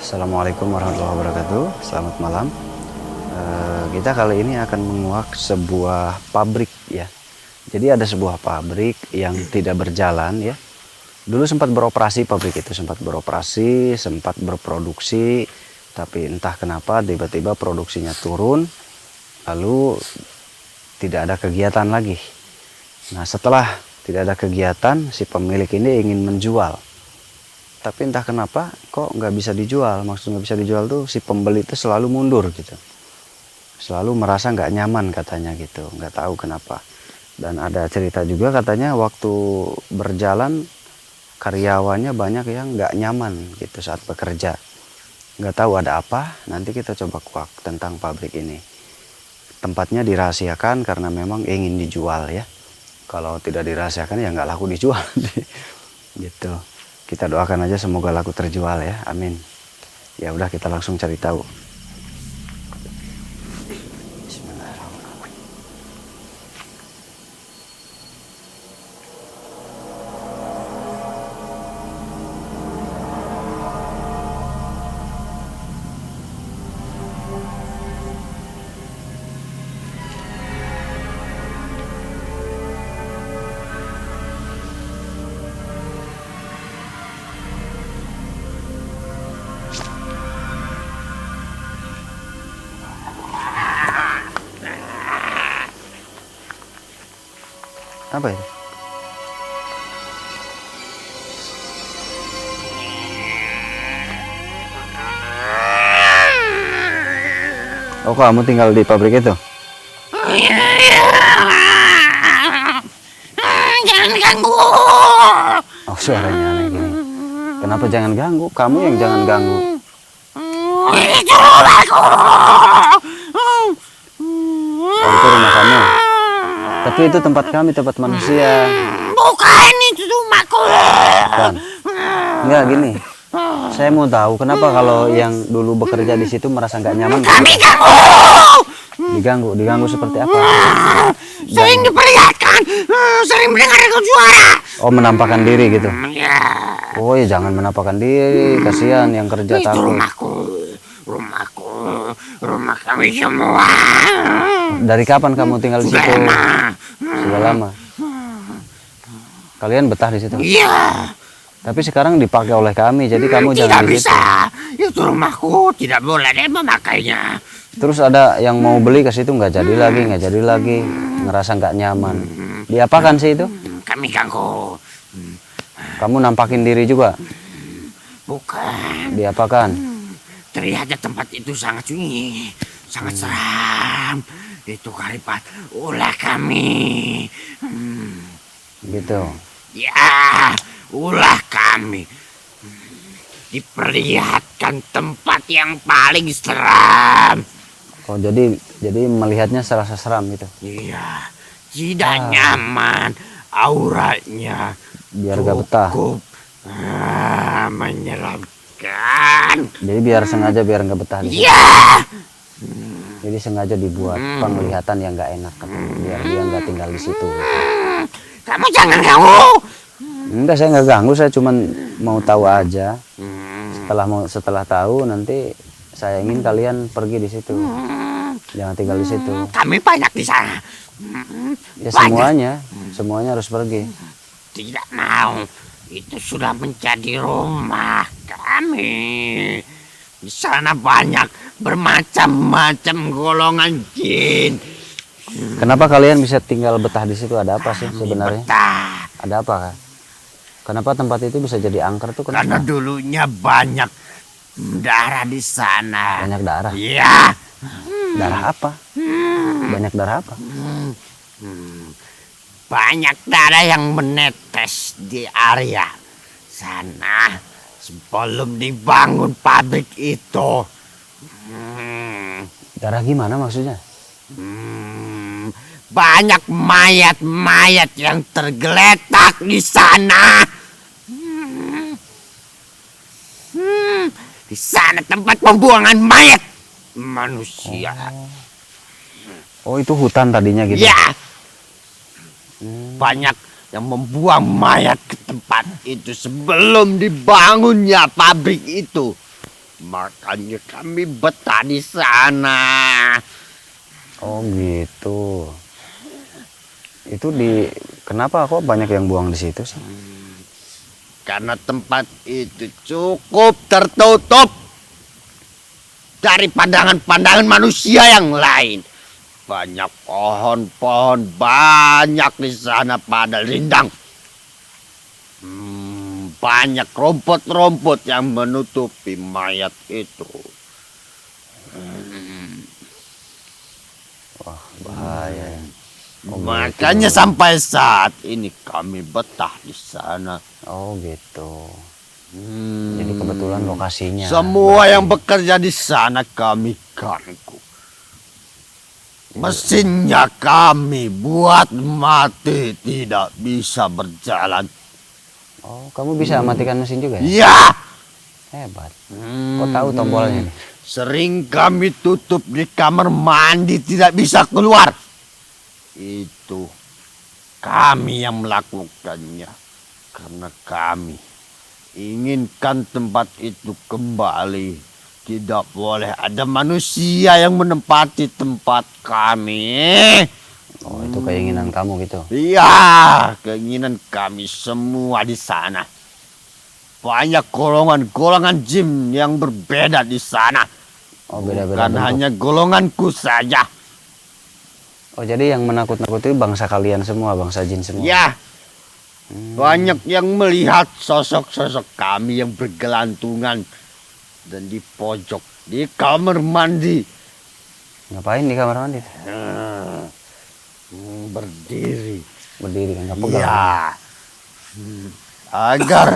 Assalamualaikum warahmatullahi wabarakatuh. Selamat malam. Kita kali ini akan menguak sebuah pabrik ya. Jadi ada sebuah pabrik yang tidak berjalan ya. Dulu sempat beroperasi, pabrik itu sempat beroperasi, sempat berproduksi, tapi entah kenapa tiba-tiba produksinya turun, lalu tidak ada kegiatan lagi. Nah, setelah tidak ada kegiatan, si pemilik ini ingin menjual. Tapi entah kenapa kok nggak bisa dijual. Maksud nggak bisa dijual tuh si pembeli itu selalu mundur gitu. Selalu merasa nggak nyaman katanya gitu. Nggak tahu kenapa. Dan ada cerita juga katanya waktu berjalan karyawannya banyak yang nggak nyaman gitu saat bekerja. Nggak tahu ada apa. Nanti kita coba kuak tentang pabrik ini. Tempatnya dirahasiakan karena memang ingin dijual ya. Kalau tidak dirahasiakan ya nggak laku dijual. Gitu. Kita doakan aja semoga laku terjual ya, amin. Ya udah kita langsung cari tahu. Bismillahirrahmanirrahim. Apa itu? Oh, kamu tinggal di pabrik itu? Jangan ganggu. Oh, suaranya aneh gini. Kenapa jangan ganggu? Kamu yang jangan ganggu. Itu rumahku. Oh, itu rumah kamu. Tapi itu tempat kami, tempat manusia. Bukan itu rumahku. Bukan. Enggak gini. Saya mau tahu kenapa kalau yang dulu bekerja di situ merasa nggak nyaman. Kami ganggu. Diganggu seperti apa? Sering diperlihatkan, sering mendengar suara. Oh, menampakkan diri gitu. Ya. Oh ya jangan menampakkan diri, kasihan yang kerja Itu takut. rumah kami semua. Dari kapan kamu tinggal di situ? Sudah lama. Kalian betah di situ? Iya. Tapi sekarang dipakai oleh kami, jadi kamu jangan di situ. Tidak bisa. Itu rumahku, tidak boleh deh memakainya. Terus ada yang mau beli ke situ nggak jadi lagi, ngerasa nggak nyaman. Diapakan sih itu? Kami ganggu. Kamu nampakin diri juga? Bukan. Diapakan? Terlihatnya tempat itu sangat sunyi, sangat seram. Itu kalipat ulah kami. Gitu. Ya, ulah kami. Diperlihatkan tempat yang paling seram. Oh jadi melihatnya serasa seram gitu. Iya, tidak nyaman. Auranya Biar gak betah. cukup menyeramkan. Jadi biar sengaja biar nggak betah di situ. Iya. Jadi sengaja dibuat penglihatan yang nggak enak, biar dia nggak tinggal di situ. Kamu jangan ganggu. Enggak, saya nggak ganggu, saya cuman mau tahu aja. Setelah tahu nanti saya ingin kalian pergi di situ, jangan tinggal di situ. Kami banyak di sana. Ya Banyak. semuanya harus pergi. Tidak mau. Itu sudah menjadi rumah kami. Di sana banyak bermacam-macam golongan jin. Kenapa kalian bisa tinggal betah di situ? Ada apa sih sebenarnya? Betah. Ada apa kan? Kenapa tempat itu bisa jadi angker tuh? Karena Kenapa? dulunya banyak darah di sana. Banyak darah. Iya. Darah apa? Banyak darah apa? Banyak darah yang menetes di area sana sebelum dibangun pabrik itu. Darah gimana maksudnya? Banyak mayat-mayat yang tergeletak di sana. Di sana tempat pembuangan mayat manusia. Oh itu hutan tadinya gitu? Ya. Banyak yang membuang mayat ke tempat itu sebelum dibangunnya pabrik itu. Makanya kami betah di sana. Oh gitu. Itu kenapa kok banyak yang buang di situ sih? Karena tempat itu cukup tertutup dari pandangan-pandangan manusia yang lain. Banyak pohon-pohon, banyak di sana pada rindang. Banyak rumput-rumput yang menutupi mayat itu. Wah, bahaya ya. Oh, Makanya gitu. sampai saat ini kami betah di sana. Oh gitu. Jadi kebetulan lokasinya. Semua yang bekerja di sana kami ganggu. Mesinnya kami buat mati, tidak bisa berjalan. Oh, kamu bisa matikan mesin juga ya? Ya, Hebat. Kok tahu tombolnya nih? sering kami tutup di kamar mandi, tidak bisa keluar. Itu kami yang melakukannya. Karena kami inginkan tempat itu kembali. Tidak boleh ada manusia yang menempati tempat kami. Oh, itu keinginan kamu gitu. Iya, keinginan kami semua di sana. Banyak golongan-golongan jin yang berbeda di sana. Oh, beda-beda Bukan bentuk. hanya golonganku saja. Oh, jadi yang menakut-nakuti bangsa kalian semua, bangsa jin semua. Ya, banyak yang melihat sosok-sosok kami yang bergelantungan dan di pojok di kamar mandi. Ngapain di kamar mandi? Berdiri. Berdiri kan, nggak pegang. Ya, agar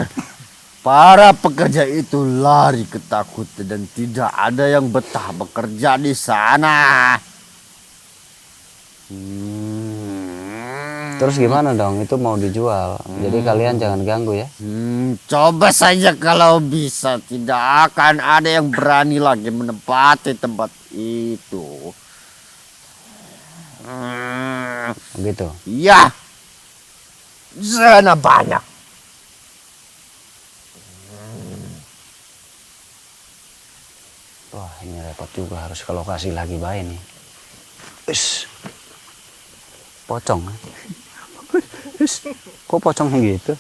para pekerja itu lari ketakutan dan tidak ada yang betah bekerja di sana. Terus gimana dong? Itu mau dijual. Jadi kalian jangan ganggu ya. Coba saja kalau bisa, tidak akan ada yang berani lagi menempati tempat itu. Begitu. Ya, sana banyak. Wah, ini repot juga, harus ke lokasi lagi baik nih. Pocong. Kok pocongnya gitu?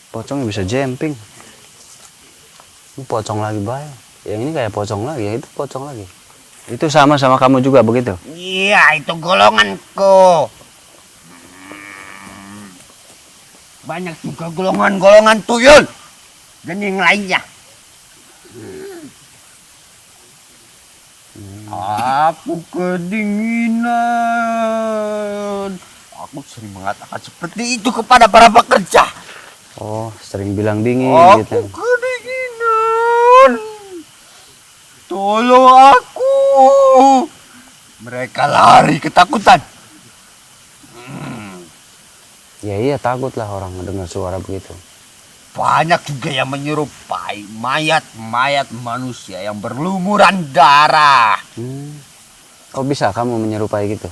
Pocongnya bisa jumping. Ini pocong lagi baik. Yang ini kayak pocong lagi, yang itu pocong lagi. Itu sama-sama kamu juga begitu? Iya, itu golonganku. Banyak juga golongan-golongan tuyul dan yang lainnya. Aku kedinginan. Aku sering mengatakan seperti itu kepada para pekerja. Oh, sering bilang dingin Aku gitu. kedinginan. Tolong aku. Mereka lari ketakutan. Ya iya, takutlah orang mendengar suara begitu. Banyak juga yang menyerupai mayat-mayat manusia yang berlumuran darah. Oh, bisa kamu menyerupai gitu?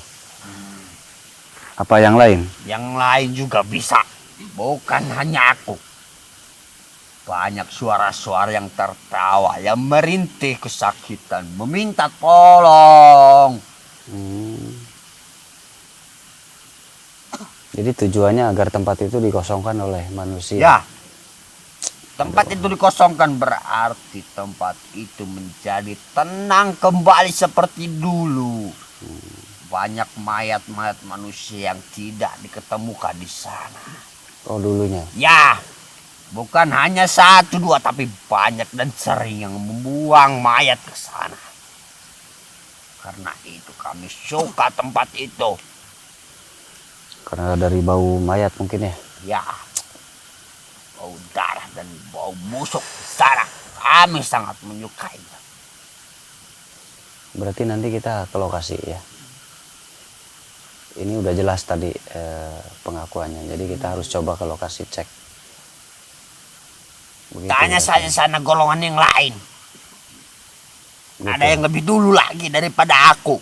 Apa yang lain? Yang lain juga bisa. Bukan hanya aku. Banyak suara-suara yang tertawa, yang merintih kesakitan, meminta tolong. Jadi tujuannya agar tempat itu dikosongkan oleh manusia. Ya, tempat itu dikosongkan berarti tempat itu menjadi tenang kembali seperti dulu. Banyak mayat-mayat manusia yang tidak diketemukan di sana. Oh, dulunya. Ya, bukan hanya satu dua, tapi banyak dan sering yang membuang mayat ke sana. Karena itu kami suka tempat itu. Karena dari bau mayat mungkin ya. Ya, bau darah dan bau busuk di sana kami sangat menyukainya. Berarti nanti kita ke lokasi ya. Ini udah jelas tadi pengakuannya. Jadi kita harus coba ke lokasi cek. Begitu, Tanya saja sana golongan yang lain. Gitu. Ada yang lebih dulu lagi daripada aku.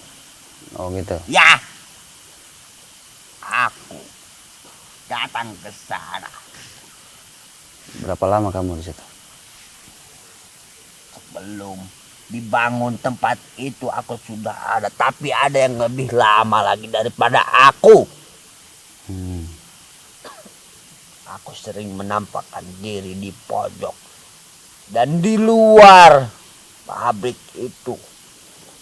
Oh gitu. Ya, aku datang ke sana Berapa lama kamu di situ? Sebelum dibangun tempat itu aku sudah ada, tapi ada yang lebih lama lagi daripada aku. Aku sering menampakkan diri di pojok dan di luar pabrik itu.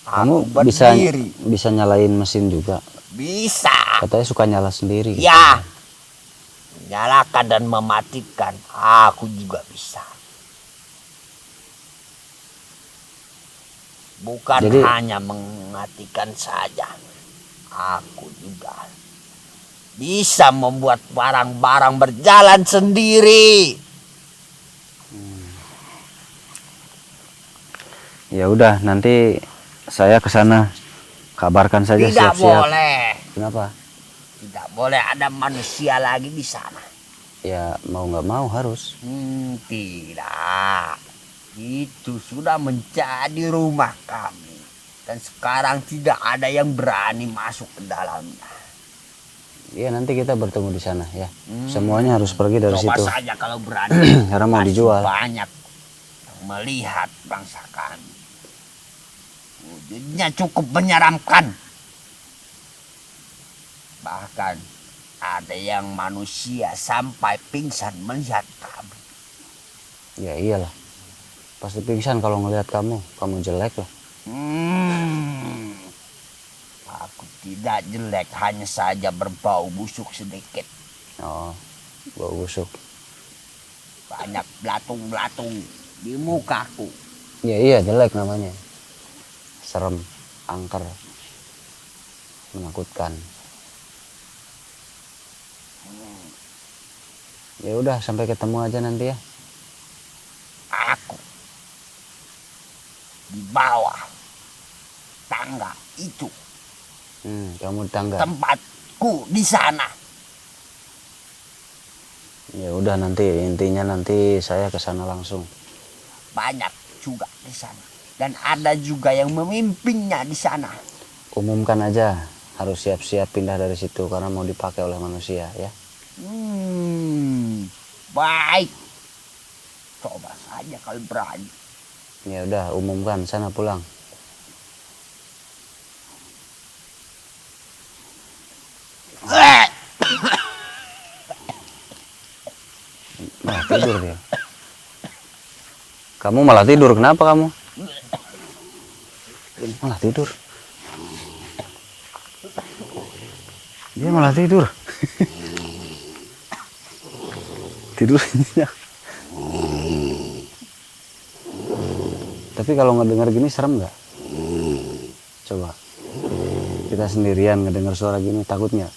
Kamu Aku berdiri. bisa nyalain mesin juga. Bisa. Katanya suka nyala sendiri. Ya. Nyalakan dan mematikan. Aku juga bisa. Bukan Jadi, hanya mematikan saja. Aku juga bisa membuat barang-barang berjalan sendiri. ya udah, nanti saya ke sana. Kabarkan saja Tidak siap-siap. boleh. Kenapa? Tidak boleh ada manusia lagi di sana. Ya mau nggak mau harus. Tidak. Itu sudah menjadi rumah kami. Dan sekarang tidak ada yang berani masuk ke dalamnya. Ya nanti kita bertemu di sana ya. Semuanya harus pergi dari Coba situ. saja kalau berani. Karena mau Pasti dijual. Banyak yang melihat bangsa kami. Wujudnya cukup menyeramkan. Bahkan ada yang manusia sampai pingsan melihat kami. Ya iyalah. Pasti pingsan kalau ngelihat kamu. Kamu jelek lah. Aku tidak jelek, hanya saja berbau busuk sedikit. Oh, bau busuk. Banyak belatung-belatung di mukaku. Ya iya jelek namanya. Serem, angker, menakutkan. Ya udah sampai ketemu aja nanti ya. Aku di bawah tangga itu. Kamu di tangga. Tempatku di sana. Ya udah nanti intinya nanti saya ke sana langsung. Banyak juga di sana. Dan ada juga yang memimpinnya di sana. Umumkan aja, harus siap-siap pindah dari situ karena mau dipakai oleh manusia ya. Baik. Coba saja kalau berani. Ya udah umumkan, sana pulang. Malah tidur dia. Kamu malah tidur, kenapa kamu? Malah tidur. Dia malah tidur. Tidur. Tapi kalau ngedengar gini serem nggak? Coba. Kita sendirian ngedengar suara gini, takut nggak?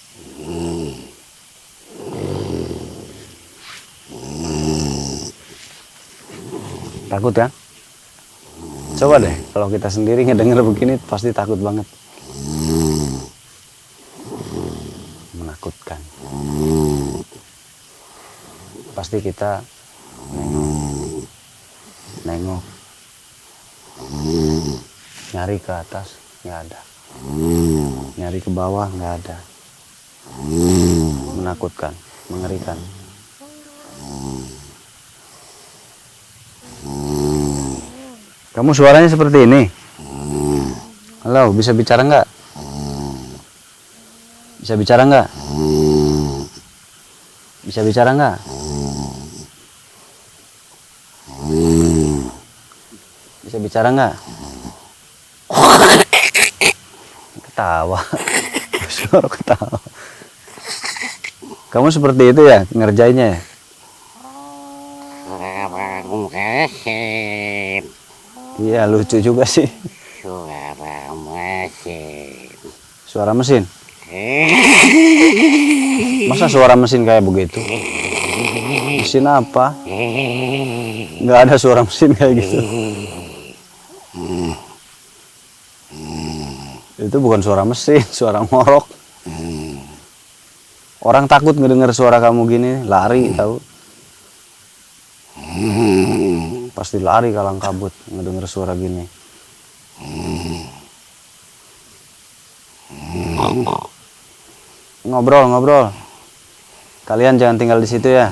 Takut ya? Coba deh, kalau kita sendiri ngedenger begini pasti takut banget. Menakutkan. Pasti kita nengok, nyari ke atas, nggak ada. Nyari ke bawah, nggak ada. Menakutkan, mengerikan. Kamu suaranya seperti ini. Halo, bisa bicara nggak? Bisa bicara nggak? Bisa bicara nggak? Bisa bicara nggak? Ketawa. Suara ketawa. Kamu seperti itu ya ngerjainnya ya? Iya lucu juga sih. Suara mesin. Suara mesin? Masa suara mesin kayak begitu? Mesin apa? Nggak ada suara mesin kayak gitu. Itu bukan suara mesin, suara ngorok. Orang takut ngedenger suara kamu gini, lari tahu. Pasti lari kalang kabut ngedenger suara gini. Ngobrol. Kalian jangan tinggal di situ ya.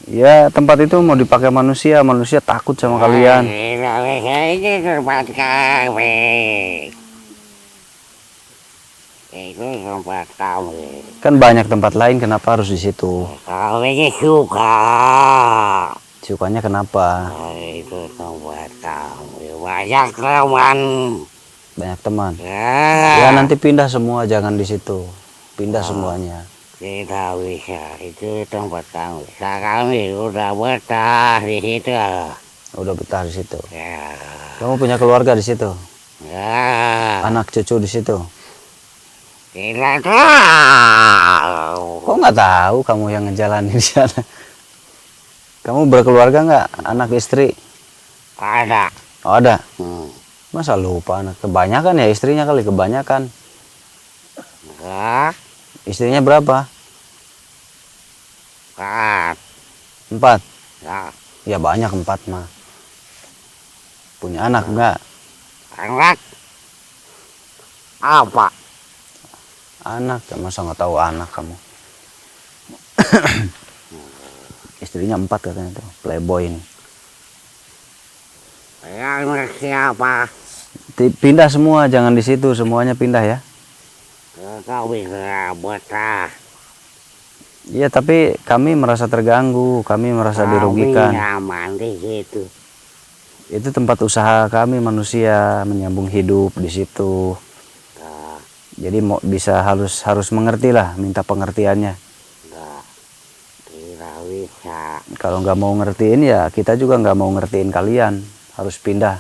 Ya tempat itu mau dipakai manusia, manusia takut sama kalian. Ini tempat kami. Itu tempat kami. Kan banyak tempat lain, kenapa harus di situ? Kami suka. Sukanya kenapa? Itu tempat kami. Banyak teman. Banyak teman. Ya, Ya nanti pindah semua, jangan di situ. Pindah semuanya. tidak bisa. Itu tempat kami. Kami udah betah di situ. Udah betah di situ. Ya. Kamu punya keluarga di situ? Ya. Anak cucu di situ? Tidak tahu. Kok nggak tahu kamu yang ngejalanin di sana? Kamu berkeluarga nggak? Anak istri? Ada. Oh, ada. Hmm. Masa lupa anak? Kebanyakan ya istrinya kali, kebanyakan. Ya. Istrinya berapa? Kan. 4. Ya. Ya banyak 4 mah. Punya anak nggak? Anak. Apa? Anak, masa nggak tahu anak kamu? Istrinya 4 katanya tuh, playboy ini. Yang siapa? Pindah semua, jangan di situ, semuanya pindah ya. Kau bisa betah. Iya, tapi kami merasa terganggu, kami merasa dirugikan. Kami nyaman di situ. Itu tempat usaha kami, manusia menyambung hidup di situ. Enggak, Jadi mau bisa harus mengerti lah, minta pengertiannya. enggak. Tidak bisa. Kalau nggak mau ngertiin ya kita juga nggak mau ngertiin kalian, harus pindah.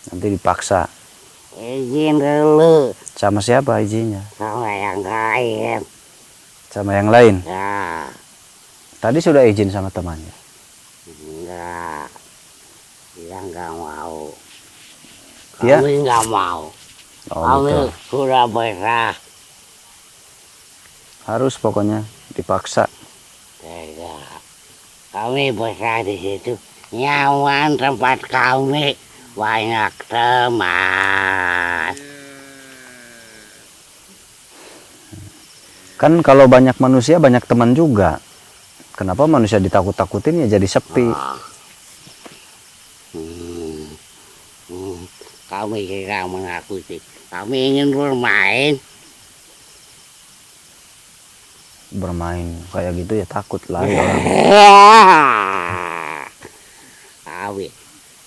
Nanti dipaksa. Izin dulu Sama siapa izinnya? sama yang lain. Sama yang lain. Ya, Tadi sudah izin sama temannya. enggak. Dia enggak mau. Ya? Kami enggak mau. Oh, Kami gitu. sudah betah. Harus pokoknya dipaksa. Tidak. Kami betah di situ. Nyaman tempat kami. Banyak teman. Kan kalau banyak manusia banyak teman juga. Kenapa manusia ditakut-takutin ya jadi sepi. Kami tidak menakuti. Kami ingin bermain. Bermain kayak gitu ya takut lari orang. Kami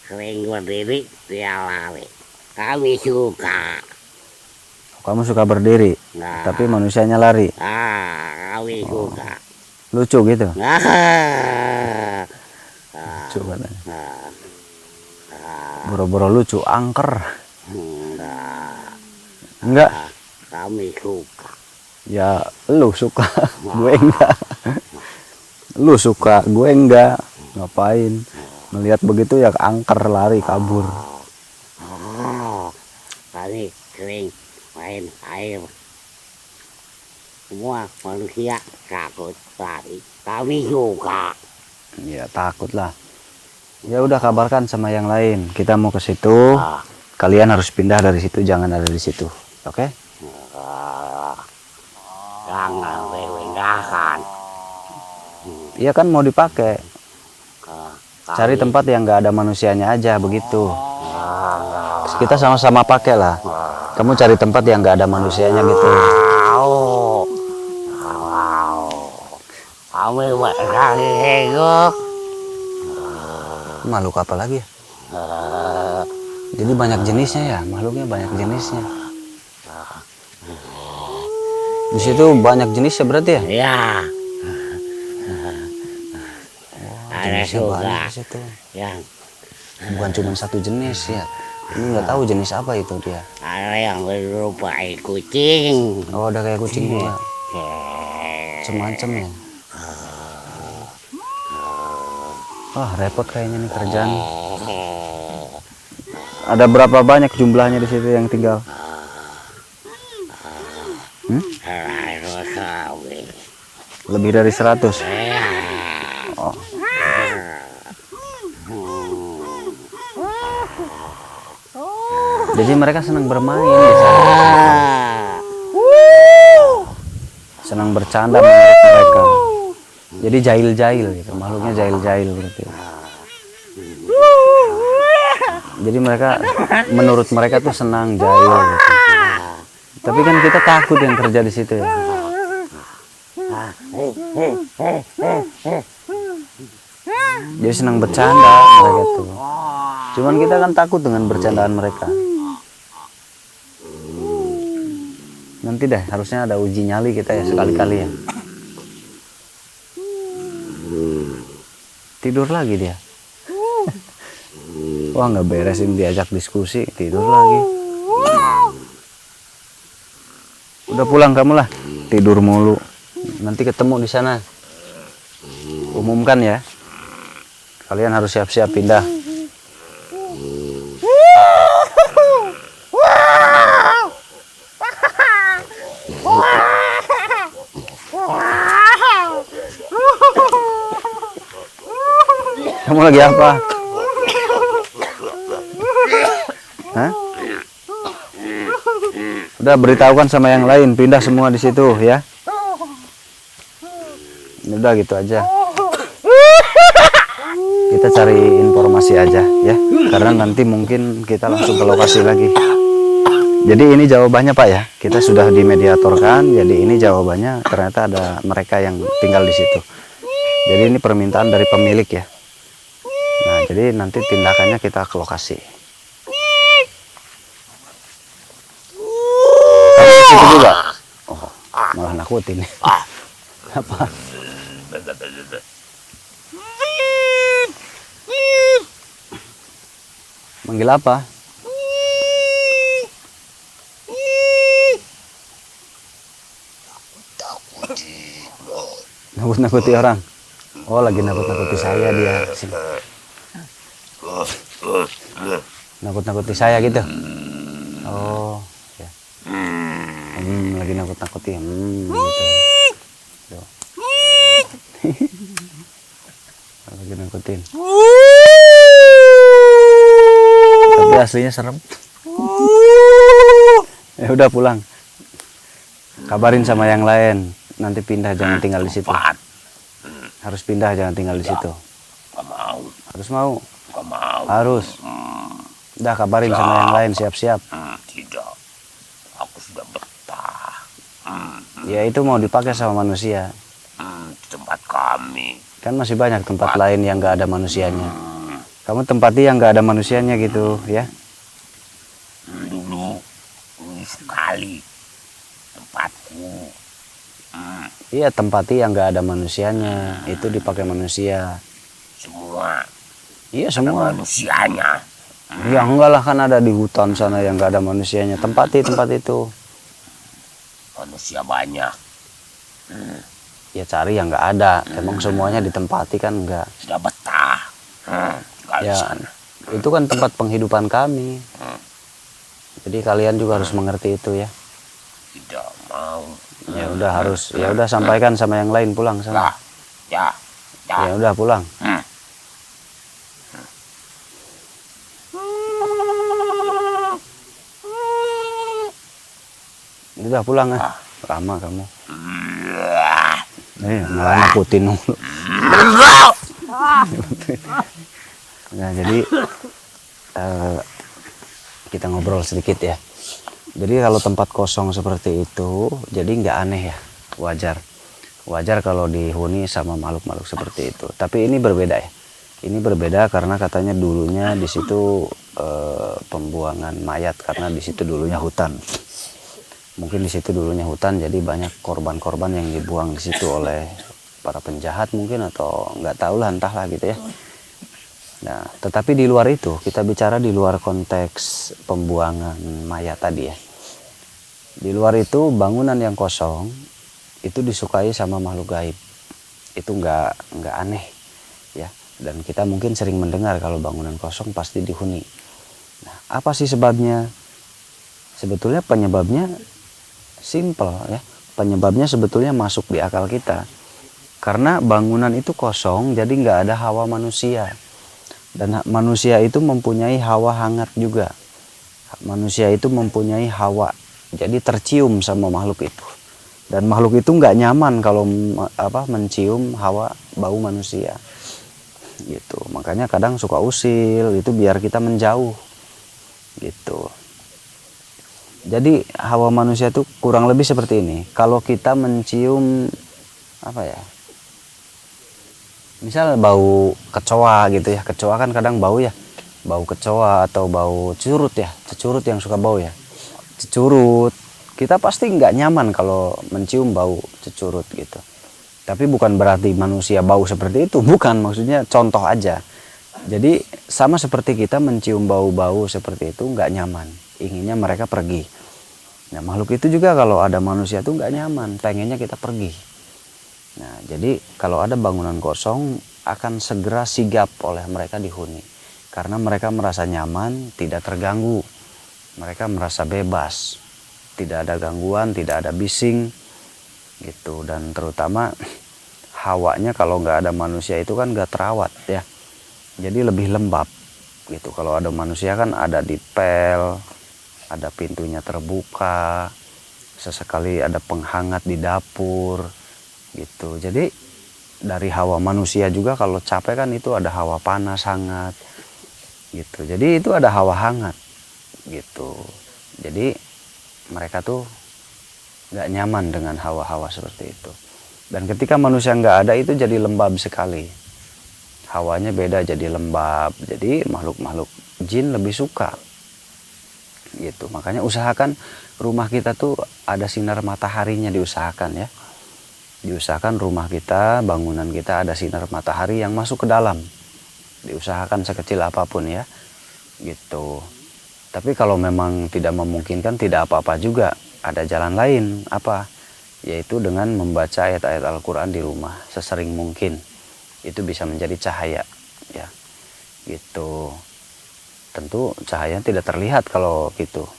sering berdiri, dia lari. Kami suka. Kamu suka berdiri, Nah, tapi manusianya lari. kami suka. Lucu gitu. Nah, Lucu katanya. nah, Boro-boro lucu, angker. enggak. Enggak. Kami suka. Ya lu suka, gue enggak. Lu suka, gue enggak. Ngapain? Melihat begitu ya angker, lari, kabur. Kami sering main air. Semua manusia takut lari. Kami suka. Ya takut lah. Ya udah kabarkan sama yang lain. Kita mau ke situ. Kalian harus pindah dari situ, jangan ada di situ. Oke? Jangan dipindahkan. Iya kan mau dipakai. Kami Cari tempat yang nggak ada manusianya aja begitu. Terus kita sama-sama pakai lah. Kamu cari tempat yang nggak ada manusianya gitu. Kami berlari itu. Makhluk apa lagi ya? Jadi banyak jenisnya ya, makhluknya banyak jenisnya. Di situ banyak jenisnya berarti ya? Ya. Ada Jenisnya juga banyak di situ. yang Bukan cuma satu jenis ya. Ini nggak tahu jenis apa itu dia. ada yang berupai kucing. Oh, ada kayak kucing juga. Semacam ya. Wah, repot kayaknya nih kerjaan. Ada berapa banyak jumlahnya di situ yang tinggal? Harus kami. Lebih dari 100. Oh. Jadi mereka senang bermain di sana. Senang bercanda menurut mereka. Jadi jahil-jahil gitu, makhluknya jahil-jahil berarti. Jadi mereka, menurut mereka tuh senang jahil gitu. Tapi kan kita takut yang kerja di situ ya. Jadi senang bercanda mereka tuh. Cuman kita kan takut dengan bercandaan mereka. Nanti deh, harusnya ada uji nyali kita ya sekali-kali ya. Tidur lagi dia. Wah, nggak beresin diajak diskusi, tidur lagi. Udah pulang kamu lah, tidur mulu. Nanti ketemu di sana. Umumkan ya. Kalian harus siap-siap pindah. Kamu lagi apa? Hah? Udah beritahukan sama yang lain, pindah semua di situ ya. Udah gitu aja. Kita cari informasi aja ya, karena nanti mungkin kita langsung ke lokasi lagi. Jadi ini jawabannya Pak ya, kita sudah dimediatorkan. Jadi ini jawabannya, ternyata ada mereka yang tinggal di situ. Jadi ini permintaan dari pemilik ya. Nah, jadi nanti tindakannya kita ke lokasi. Kamu di situ juga? Oh, malah nakutin. Apa? Manggil apa? Nakut-nakuti orang. Oh, lagi nakut-nakuti saya dia. Sini. Nakut-nakuti saya gitu. Oh, ya. Lagi nakut-nakuti. Gitu. Tuh. Lagi nakutin. Tapi aslinya serem. Ya udah pulang. Kabarin sama yang lain. Nanti pindah, jangan tinggal di situ. Harus pindah, jangan tinggal di situ. Harus mau. Harus. Udah kabarin sama yang lain, siap-siap. Tidak. Aku sudah betah. Ya itu mau dipakai sama manusia. Di tempat kami. Kan masih banyak tempat lain yang nggak ada manusianya. Kamu tempati yang nggak ada manusianya gitu ya. Dulu sekali tempatku. Iya, tempati yang nggak ada manusianya, itu dipakai manusia. Semua. Iya semua. Manusianya. Ya enggak lah, kan ada di hutan sana yang nggak ada manusianya. Tempati tempat itu. Manusia banyak. Ya cari yang nggak ada. Emang semuanya ditempati kan enggak. Sudah betah. Tinggal di Ya sana. itu kan tempat penghidupan kami. Jadi kalian juga harus mengerti itu ya. Tidak mau. Ya udah harus. Ya udah sampaikan sama yang lain, pulang sana. Ya. Ya udah pulang. Udah pulang ah. Lama kamu. Malah nakutin mulu. Nah jadi kita ngobrol sedikit ya. Jadi kalau tempat kosong seperti itu, jadi nggak aneh ya, wajar kalau dihuni sama makhluk-makhluk seperti itu. Tapi ini berbeda ya. Ini berbeda karena katanya dulunya di situ pembuangan mayat, karena di situ dulunya hutan. Mungkin di situ dulunya hutan, jadi banyak korban-korban yang dibuang di situ oleh para penjahat mungkin, atau nggak tahu lah, entahlah gitu ya. Nah, tetapi di luar itu, kita bicara di luar konteks pembuangan mayat tadi ya. Di luar itu, bangunan yang kosong itu disukai sama makhluk gaib. Itu nggak aneh ya. Dan kita mungkin sering mendengar kalau bangunan kosong pasti dihuni. Nah, apa sih sebabnya? Sebetulnya penyebabnya simple ya. Penyebabnya sebetulnya masuk di akal kita. Karena bangunan itu kosong, jadi nggak ada hawa manusia. Dan manusia itu mempunyai hawa hangat juga. Manusia itu mempunyai hawa, jadi tercium sama makhluk itu. Dan makhluk itu nggak nyaman kalau mencium hawa bau manusia gitu. Makanya kadang suka usil itu biar kita menjauh gitu. Jadi hawa manusia itu kurang lebih seperti ini. Kalau kita mencium apa ya, misal bau kecoa gitu ya, kecoa kan kadang bau ya, bau kecoa atau bau curut ya, cecurut yang suka bau ya, cecurut, kita pasti nggak nyaman kalau mencium bau cecurut gitu. Tapi bukan berarti manusia bau seperti itu, bukan, maksudnya contoh aja. Jadi sama seperti kita mencium bau-bau seperti itu nggak nyaman, inginnya mereka pergi. Nah makhluk itu juga kalau ada manusia tuh nggak nyaman, pengennya kita pergi. Nah jadi kalau ada bangunan kosong akan segera sigap oleh mereka dihuni. Karena mereka merasa nyaman, tidak terganggu. Mereka merasa bebas, tidak ada gangguan, tidak ada bising gitu. Dan terutama hawanya kalau nggak ada manusia itu kan nggak terawat ya, jadi lebih lembab gitu. Kalau ada manusia kan ada dipel, ada pintunya terbuka, sesekali ada penghangat di dapur gitu. Jadi dari hawa manusia juga kalau capek kan itu ada hawa panas hangat gitu. Jadi itu ada hawa hangat gitu. Jadi mereka tuh nggak nyaman dengan hawa-hawa seperti itu. Dan ketika manusia nggak ada itu jadi lembab sekali. Hawanya beda jadi lembab. Jadi makhluk-makhluk jin lebih suka. Gitu. Makanya usahakan rumah kita tuh ada sinar mataharinya, diusahakan ya. Diusahakan rumah kita, bangunan kita ada sinar matahari yang masuk ke dalam. Diusahakan sekecil apapun ya. Gitu. Tapi kalau memang tidak memungkinkan, tidak apa-apa juga. Ada jalan lain, apa? Yaitu dengan membaca ayat-ayat Al-Quran di rumah sesering mungkin. Itu bisa menjadi cahaya ya. Gitu. Tentu cahayanya tidak terlihat kalau gitu.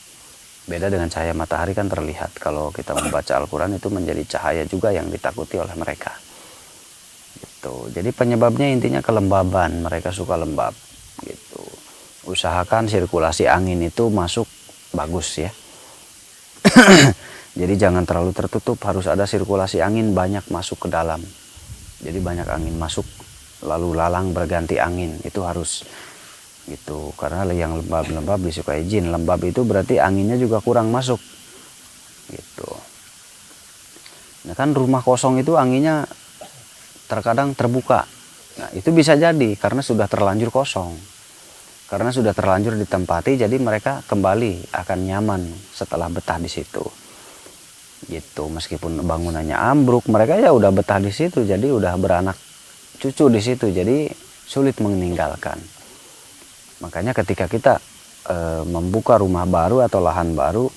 Beda dengan cahaya matahari kan terlihat. Kalau kita membaca Al-Quran itu menjadi cahaya juga yang ditakuti oleh mereka. Gitu. Jadi penyebabnya intinya kelembaban. Mereka suka lembab gitu. Usahakan sirkulasi angin itu masuk bagus ya. Jadi jangan terlalu tertutup, harus ada sirkulasi angin banyak masuk ke dalam. Jadi banyak angin masuk, lalu lalang berganti angin, itu harus gitu. Karena yang lembab-lembab disukai jin. Lembab itu berarti anginnya juga kurang masuk gitu. Nah kan rumah kosong itu anginnya terkadang terbuka. Nah itu bisa jadi karena sudah terlanjur kosong. Karena sudah terlanjur ditempati, jadi mereka kembali akan nyaman setelah betah di situ. Gitu. Meskipun bangunannya ambruk, mereka ya udah betah di situ, jadi udah beranak cucu di situ, jadi sulit meninggalkan. Makanya ketika kita membuka rumah baru atau lahan baru,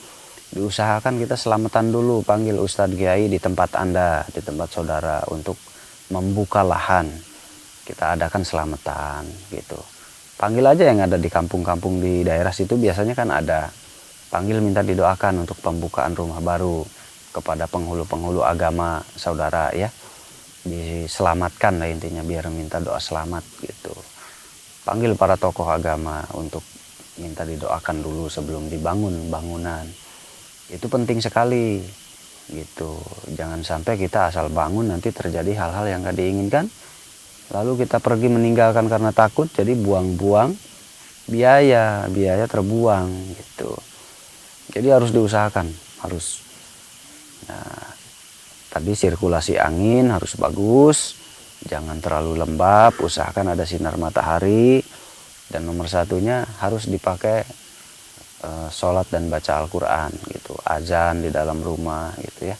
diusahakan kita selamatan dulu, panggil Ustadz Kiai di tempat Anda, di tempat saudara untuk membuka lahan. Kita adakan selamatan gitu. Panggil aja yang ada di kampung-kampung di daerah situ, biasanya kan ada. Panggil minta didoakan untuk pembukaan rumah baru kepada penghulu-penghulu agama saudara ya. Diselamatkan lah intinya, biar minta doa selamat gitu. Panggil para tokoh agama untuk minta didoakan dulu sebelum dibangun bangunan. Itu penting sekali gitu. Jangan sampai kita asal bangun nanti terjadi hal-hal yang gak diinginkan. Lalu kita pergi meninggalkan karena takut, jadi buang-buang biaya terbuang gitu. Jadi harus diusahakan, harus. Nah, tadi sirkulasi angin harus bagus, jangan terlalu lembab, usahakan ada sinar matahari, dan nomor satunya harus dipakai sholat dan baca Al-Quran gitu, azan di dalam rumah gitu ya.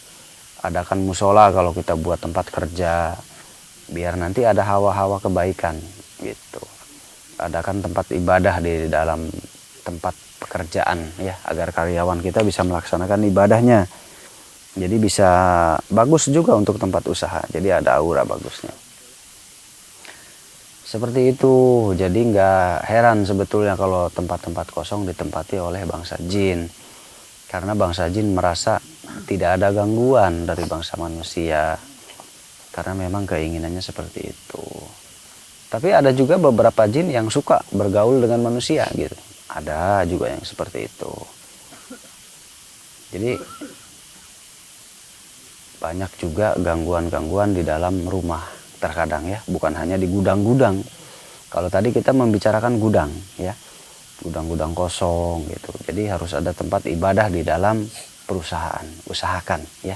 Adakan musola kalau kita buat tempat kerja, biar nanti ada hawa-hawa kebaikan gitu. Adakan tempat ibadah di dalam tempat pekerjaan ya, agar karyawan kita bisa melaksanakan ibadahnya. Jadi bisa bagus juga untuk tempat usaha, jadi ada aura bagusnya. Seperti itu. Jadi nggak heran sebetulnya kalau tempat-tempat kosong ditempati oleh bangsa jin. Karena bangsa jin merasa tidak ada gangguan dari bangsa manusia. Karena memang keinginannya seperti itu. Tapi ada juga beberapa jin yang suka bergaul dengan manusia gitu. Ada juga yang seperti itu. Jadi banyak juga gangguan-gangguan di dalam rumah terkadang ya, bukan hanya di gudang-gudang. Kalau tadi kita membicarakan gudang ya, gudang-gudang kosong gitu. Jadi harus ada tempat ibadah di dalam perusahaan, usahakan ya.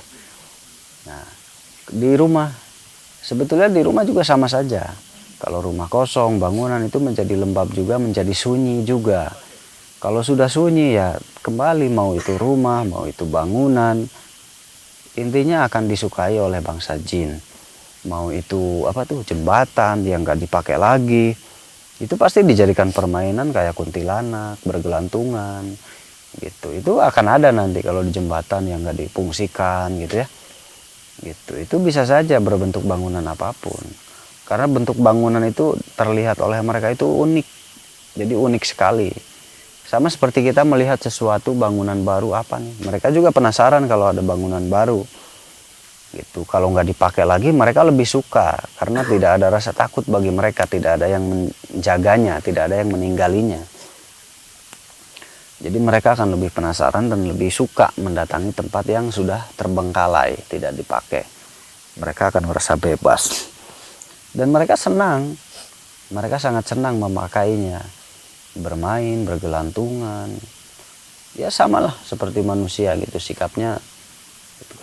Nah, di rumah sebetulnya di rumah juga sama saja. Kalau rumah kosong, bangunan itu menjadi lembab juga, menjadi sunyi juga. Kalau sudah sunyi ya kembali, mau itu rumah, mau itu bangunan, intinya akan disukai oleh bangsa jin. Mau itu apa tuh, jembatan yang nggak dipakai lagi, itu pasti dijadikan permainan kayak kuntilanak, bergelantungan gitu. Itu akan ada nanti kalau di jembatan yang nggak difungsikan gitu ya. Gitu. Itu bisa saja berbentuk bangunan apapun. Karena bentuk bangunan itu terlihat oleh mereka itu unik. Jadi unik sekali. Sama seperti kita melihat sesuatu bangunan baru apa nih. Mereka juga penasaran kalau ada bangunan baru. Gitu. Kalau nggak dipakai lagi mereka lebih suka. Karena tidak ada rasa takut bagi mereka. Tidak ada yang menjaganya. Tidak ada yang meninggalinya. Jadi mereka akan lebih penasaran dan lebih suka mendatangi tempat yang sudah terbengkalai. Tidak dipakai. Mereka akan merasa bebas. Dan mereka senang, mereka sangat senang memakainya, bermain, bergelantungan. Ya samalah seperti manusia gitu sikapnya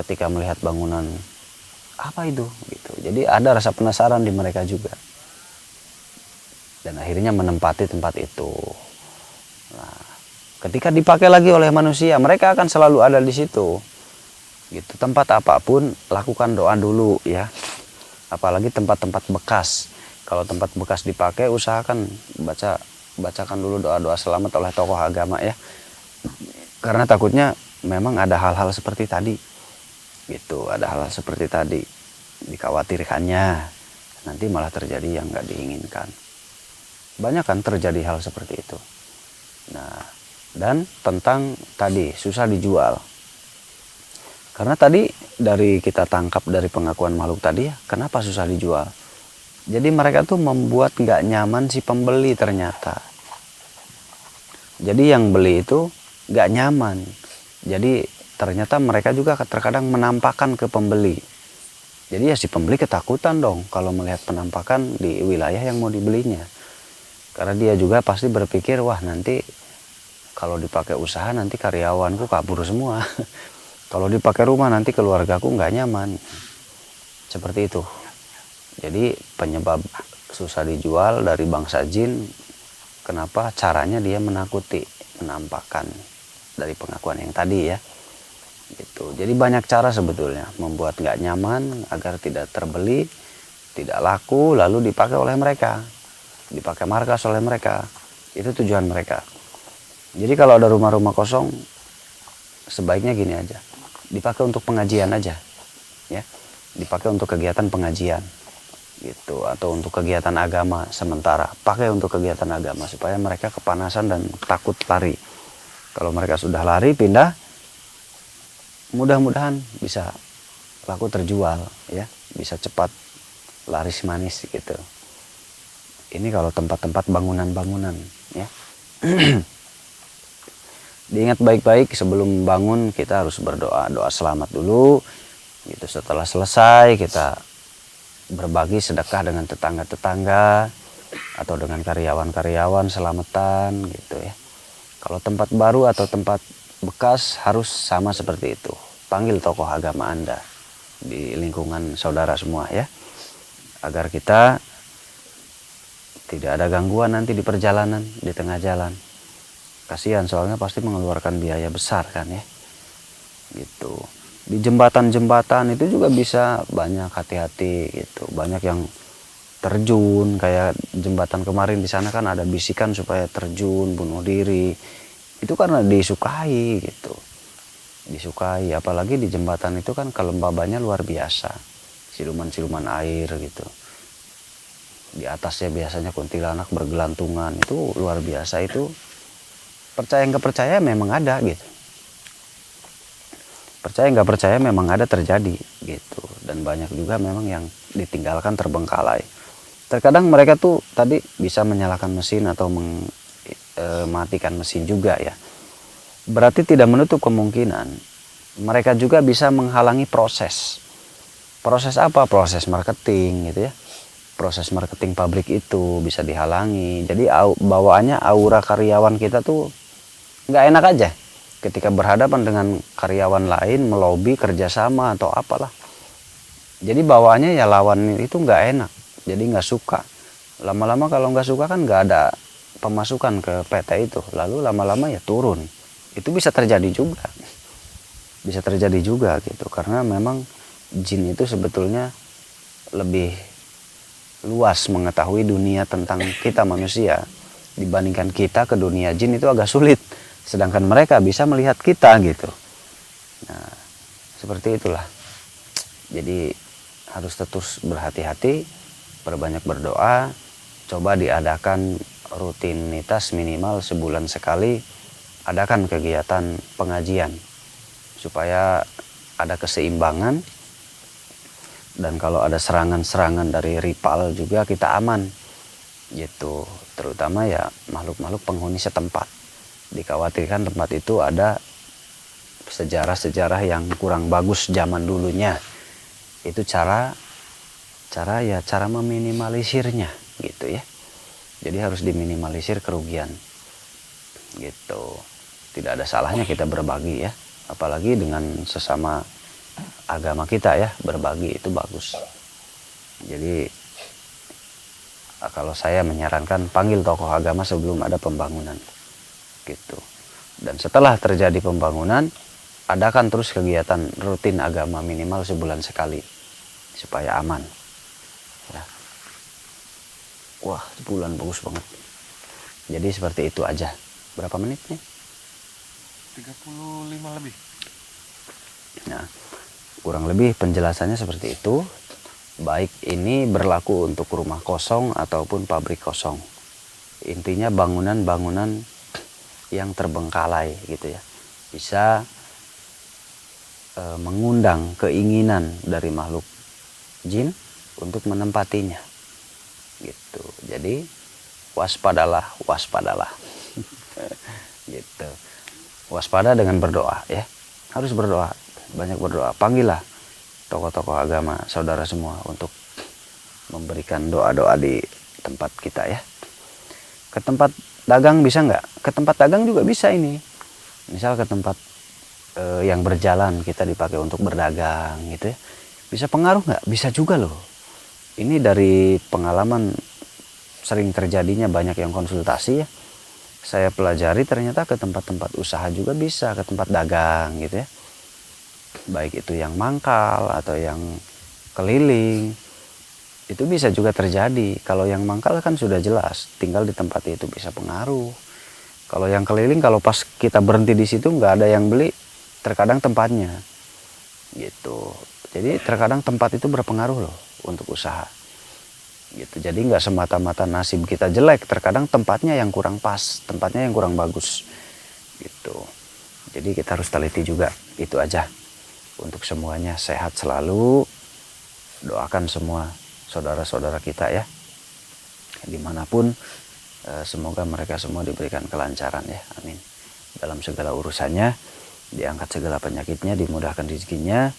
ketika melihat bangunan apa itu gitu. Jadi ada rasa penasaran di mereka juga. Dan akhirnya menempati tempat itu. Nah, ketika dipakai lagi oleh manusia, mereka akan selalu ada di situ. Gitu. Tempat apapun lakukan doa dulu ya. Apalagi tempat-tempat bekas. Kalau tempat bekas dipakai, usahakan bacakan dulu doa-doa selamat oleh tokoh agama ya. Karena takutnya memang ada hal-hal seperti tadi. Gitu, ada hal-hal seperti tadi. Dikhawatirkannya nanti malah terjadi yang nggak diinginkan. Banyak kan terjadi hal seperti itu. Nah, dan tentang tadi susah dijual. Karena tadi dari kita tangkap dari pengakuan makhluk tadi ya, kenapa susah dijual? Jadi mereka tuh membuat nggak nyaman si pembeli ternyata. Jadi yang beli itu nggak nyaman. Jadi ternyata mereka juga terkadang menampakkan ke pembeli. Jadi ya si pembeli ketakutan dong kalau melihat penampakan di wilayah yang mau dibelinya. Karena dia juga pasti berpikir, wah nanti kalau dipakai usaha nanti karyawanku kabur semua. Kalau dipakai rumah nanti keluargaku nggak nyaman. Seperti itu. Jadi penyebab susah dijual dari bangsa jin, kenapa caranya dia menakuti, menampakkan dari pengakuan yang tadi ya. Gitu. Jadi banyak cara sebetulnya membuat nggak nyaman agar tidak terbeli, tidak laku, lalu dipakai oleh mereka, dipakai markas oleh mereka. Itu tujuan mereka. Jadi kalau ada rumah-rumah kosong, sebaiknya gini aja. Dipakai untuk pengajian aja, ya, dipakai untuk kegiatan pengajian, gitu, atau untuk kegiatan agama sementara. Pakai untuk kegiatan agama supaya mereka kepanasan dan takut lari. Kalau mereka sudah lari pindah, mudah-mudahan bisa laku terjual, ya, bisa cepat laris manis gitu. Ini kalau tempat-tempat bangunan-bangunan, ya. Diingat baik-baik sebelum bangun kita harus berdoa, doa selamat dulu. Gitu. Setelah selesai kita berbagi sedekah dengan tetangga-tetangga atau dengan karyawan-karyawan selamatan gitu ya. Kalau tempat baru atau tempat bekas harus sama seperti itu. Panggil tokoh agama Anda di lingkungan saudara semua ya. Agar kita tidak ada gangguan nanti di perjalanan, di tengah jalan. Kasihan soalnya pasti mengeluarkan biaya besar kan ya. Gitu. Di jembatan-jembatan itu juga bisa banyak hati-hati gitu. Banyak yang terjun kayak jembatan kemarin di sana kan ada bisikan supaya terjun, bunuh diri. Itu karena disukai gitu. Disukai apalagi di jembatan itu kan kelembabannya luar biasa. Siluman-siluman air gitu. Di atasnya biasanya kuntilanak bergelantungan, itu luar biasa itu. Percaya nggak percaya memang ada gitu. Percaya nggak percaya memang ada terjadi gitu. Dan banyak juga memang yang ditinggalkan terbengkalai. Terkadang mereka tuh tadi bisa menyalakan mesin atau mematikan mesin juga ya. Berarti tidak menutup kemungkinan mereka juga bisa menghalangi proses. proses apa? Proses marketing gitu ya. Proses marketing pabrik itu bisa dihalangi. Jadi bawaannya aura karyawan kita tuh nggak enak aja ketika berhadapan dengan karyawan lain, melobi kerjasama atau apalah. Jadi bawaannya ya lawan itu nggak enak, jadi nggak suka. Lama-lama kalau nggak suka kan nggak ada pemasukan ke PT itu, lalu lama-lama ya turun. Itu bisa terjadi juga gitu, karena memang jin itu sebetulnya lebih luas mengetahui dunia tentang kita manusia dibandingkan kita ke dunia jin itu agak sulit, sedangkan mereka bisa melihat kita gitu. Nah, seperti itulah. Jadi harus terus berhati-hati, perbanyak berdoa, coba diadakan rutinitas minimal sebulan sekali, adakan kegiatan pengajian supaya ada keseimbangan. Dan kalau ada serangan-serangan dari rival juga kita aman gitu, terutama ya makhluk-makhluk penghuni setempat. Dikhawatirkan tempat itu ada sejarah-sejarah yang kurang bagus zaman dulunya. Itu cara meminimalisirnya gitu ya. Jadi harus diminimalisir kerugian gitu. Tidak ada salahnya kita berbagi ya, apalagi dengan sesama agama kita ya, berbagi itu bagus. Jadi kalau saya menyarankan panggil tokoh agama sebelum ada pembangunan gitu. Dan setelah terjadi pembangunan, adakan terus kegiatan rutin agama minimal sebulan sekali supaya aman ya. Wah, sebulan bagus banget. Jadi seperti itu aja. Berapa menit nih? 35 lebih. Nah, kurang lebih penjelasannya seperti itu. Baik ini berlaku untuk rumah kosong ataupun pabrik kosong. Intinya bangunan-bangunan yang terbengkalai gitu ya. Bisa mengundang keinginan dari makhluk jin untuk menempatinya. Gitu. Jadi waspadalah. Gitu. Waspada dengan berdoa ya. Harus berdoa, banyak berdoa. Panggillah tokoh-tokoh agama, saudara semua untuk memberikan doa-doa di tempat kita ya. Ke tempat dagang bisa nggak? Ke tempat dagang juga bisa ini. Misal ke tempat yang berjalan kita dipakai untuk berdagang gitu ya. Bisa pengaruh nggak? Bisa juga loh. Ini dari pengalaman sering terjadinya banyak yang konsultasi ya. Saya pelajari ternyata ke tempat-tempat usaha juga bisa, ke tempat dagang gitu ya. Baik itu yang mangkal atau yang keliling, itu bisa juga terjadi. Kalau yang mangkal kan sudah jelas, tinggal di tempat itu bisa pengaruh. Kalau yang keliling, kalau pas kita berhenti di situ nggak ada yang beli, terkadang tempatnya gitu. Jadi terkadang tempat itu berpengaruh loh untuk usaha gitu. Jadi nggak semata-mata nasib kita jelek, terkadang tempatnya yang kurang pas, tempatnya yang kurang bagus gitu. Jadi kita harus teliti juga. Itu aja. Untuk semuanya sehat selalu. Doakan semua saudara-saudara kita ya, dimanapun, semoga mereka semua diberikan kelancaran ya, amin. Dalam segala urusannya, diangkat segala penyakitnya, dimudahkan rezekinya,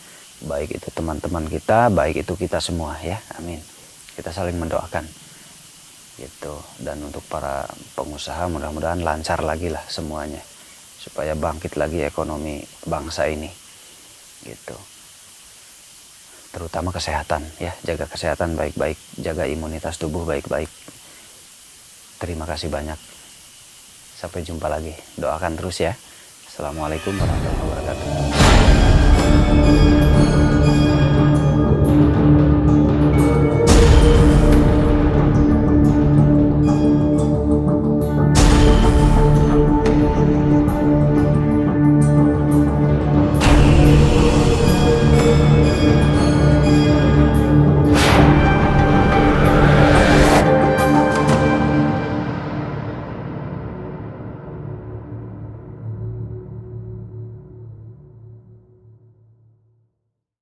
baik itu teman-teman kita, baik itu kita semua ya, amin. Kita saling mendoakan gitu. Dan untuk para pengusaha mudah-mudahan lancar lagi lah semuanya, supaya bangkit lagi ekonomi bangsa ini gitu. Terutama kesehatan ya, jaga kesehatan baik-baik, jaga imunitas tubuh baik-baik. Terima kasih banyak, sampai jumpa lagi, doakan terus ya. Assalamualaikum warahmatullahi wabarakatuh.